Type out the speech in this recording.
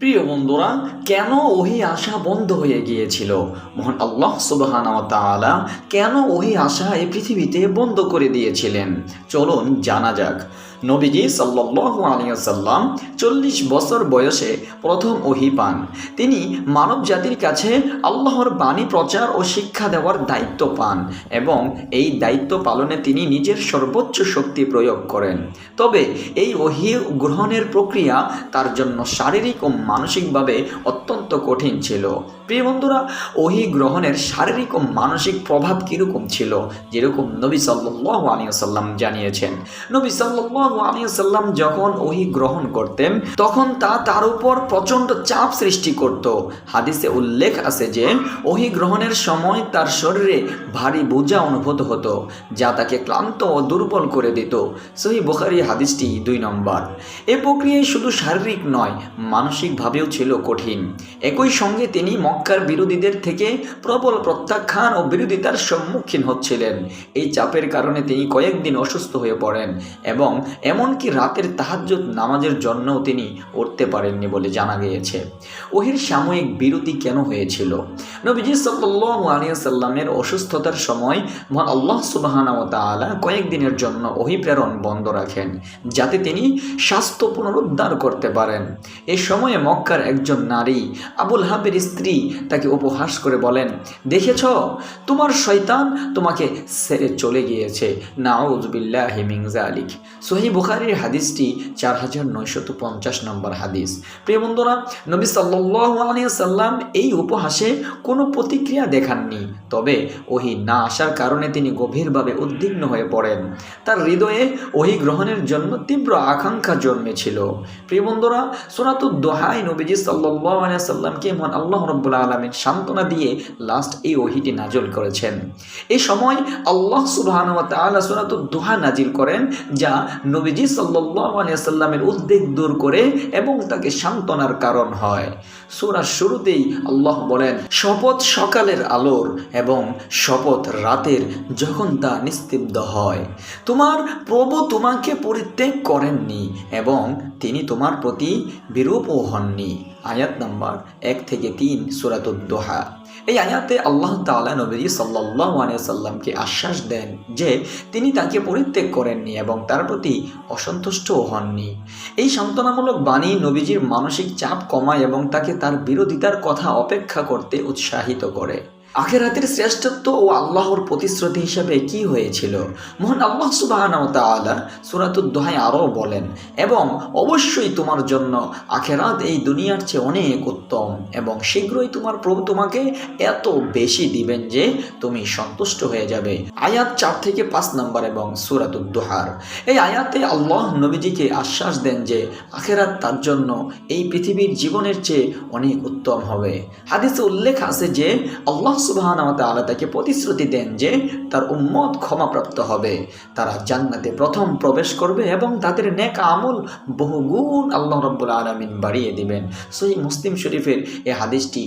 প্রিয় বন্ধুরা, কেন ওহি আসা বন্ধ হয়ে গিয়েছিল? মহান আল্লাহ সুবহানাহু ওয়া তাআলা কেন ওহি আসা এই পৃথিবীতে বন্ধ করে দিয়েছিলেন? চলুন জানা যাক। নবীজি সাল্লাল্লাহু আলাইহি ওয়াসাল্লাম 40 বছর বয়সে প্রথম ওহি পান। তিনি মানব জাতির কাছে আল্লাহর বাণী প্রচার ও শিক্ষা দেওয়ার দায়িত্ব পান এবং এই দায়িত্ব পালনে তিনি নিজের সর্বোচ্চ শক্তি প্রয়োগ করেন। তবে এই ওহি গ্রহণের প্রক্রিয়া তার জন্য শারীরিক ও মানসিকভাবে অত্যন্ত কঠিন ছিল। প্রিয় বন্ধুরা, ওহি গ্রহণের শারীরিক ও মানসিক প্রভাব কীরকম ছিল, যেরকম নবী সাল্লাল্লাহু আলাইহি ওয়াসাল্লাম জানিয়েছেন। নবী সাল্লাল্লাহু আলাইহি ওয়াসাল্লাম যখন ওহি গ্রহণ করতেন তখন তার উপর প্রচণ্ড চাপ সৃষ্টি করত। হাদিসে উল্লেখ আছে যে ওহি গ্রহণের সময় তার শরীরে ভারী বোঝা অনুভূত হতো, যা তাকে ক্লান্ত ও দুর্বল করে দিত। সহিহ বুখারী হাদিসটি 2 নম্বর। এ প্রক্রিয়ায় শুধু শারীরিক নয়, মানসিকভাবেও ছিল কঠিন। একই সঙ্গে তিনি মক্কার বিরোধীদের থেকে প্রবল প্রত্যাখ্যান ও বিরোধিতার সম্মুখীন হচ্ছিলেন। এই চাপের কারণে তিনি কয়েকদিন অসুস্থ হয়ে পড়েন এবং এমনকি রাতের তাহাজ্জুদ নামাজের জন্যও তিনি উঠতে পারেননি বলে জানা গিয়েছে। ওহির সাময়িক বিরতি কেন হয়েছিল? নবীজি সাল্লাল্লাহু আলাইহি ওয়াসাল্লামের অসুস্থতার সময় মহান আল্লাহ সুবহানাহু ওয়া তাআলা কয়েকদিনের জন্য ওহি প্রেরণ বন্ধ রাখেন, যাতে তিনি স্বাস্থ্য পুনরুদ্ধার করতে পারেন। এই সময়ে মক্কার একজন নারী, আবুল হাবের স্ত্রী, তাকে উপহাস করে বলেন, দেখেছ, তোমার শয়তান তোমাকে ছেড়ে চলে গিয়েছে। নাউযু বিল্লাহি মিন যালিক। সহিহ বুখারীর হাদিসটি 4950 নম্বর হাদিস। প্রিয় বন্ধুরা, নবী সাল্লাল্লাহু আলাইহি ওয়াসাল্লাম এই উপহাসে কোনো প্রতিক্রিয়া দেখাননি। তবে ওহি না আসার কারণে তিনি গভীরভাবে উদ্বিগ্ন হয়ে পড়েন। তার হৃদয়ে ওহি গ্রহণের জন্য তীব্র আকাঙ্ক্ষা জন্মেছিল। প্রিয় বন্ধুরা, সূরাতুদ দুহায় নবীজি সাল্লাল্লাহু আলাইহি ওয়াসাল্লামকে মহান আল্লাহ রাব্বুল আলামিন সান্ত্বনা দিয়ে লাস্ট এই ওহিটি নাযিল করেছেন। এই সময় আল্লাহ সুবহানাহু ওয়া তাআলা সূরাতুদ দুহা নাযিল করেন, যা নবীজি সাল্লাল্লাহু আলাইহি ওয়াসাল্লামের উদ্বেগ দূর করে এবং তাকে সান্ত্বনার কারণ হয়। সূরার শুরুতেই আল্লাহ বলেন, শপথ সকালের আলোর এবং শপথ রাতের যখন তা নিস্তব্ধ হয়। তোমার প্রভু তোমাকে পরিত্যাগ করেননি এবং তিনি তোমার প্রতি বিরূপও হননি। আয়াত নাম্বার 1 থেকে 3 সূরাতুদ দুহা। এই আয়াতে আল্লাহ তাআলা নবী সাল্লাল্লাহু আলাইহি ওয়াসাল্লামকে আশ্বাস দেন যে তিনি তাকে পরিত্যাগ করেননি এবং তার প্রতি অসন্তুষ্টও হননি। এই সান্ত্বনামূলক বাণী নবীজির মানসিক চাপ কমায় এবং তাকে তার বিরোধিতার কথা অপেক্ষা করতে উৎসাহিত করে। আখিরাতের শ্রেষ্ঠত্ব ও আল্লাহর প্রতিশ্রুতি হিসাবে কি হয়েছিল? মহান আল্লাহ সুবহানাহু ওয়া তাআলা সূরাতুদ দুহায় আরও বলেন, এবং অবশ্যই তোমার জন্য আখিরাত এই দুনিয়ার চেয়ে অনেক উত্তম এবং শীঘ্রই তোমার প্রভু তোমাকে এত বেশি দিবেন যে তুমি সন্তুষ্ট হয়ে যাবে। আয়াত 4 থেকে 5 নম্বর এবং সূরাতুদ দুহার। এই আয়াতে আল্লাহ নবীজিকে আশ্বাস দেন যে আখিরাত তার জন্য এই পৃথিবীর জীবনের চেয়ে অনেক উত্তম হবে। হাদিসে উল্লেখ আছে যে আল্লাহ সুবহানাহু ওয়া তাআলা তাকে প্রতিশ্রুতি দেন যে তার উম্মত ক্ষমাপ্রাপ্ত হবে, তারা জান্নাতে প্রথম প্রবেশ করবে এবং তাদের নেক আমল বহুগুণ আল্লাহ রাব্বুল আলামিন বাড়িয়ে দিবেন। সহিহ মুসলিম শরীফের এই হাদিসটি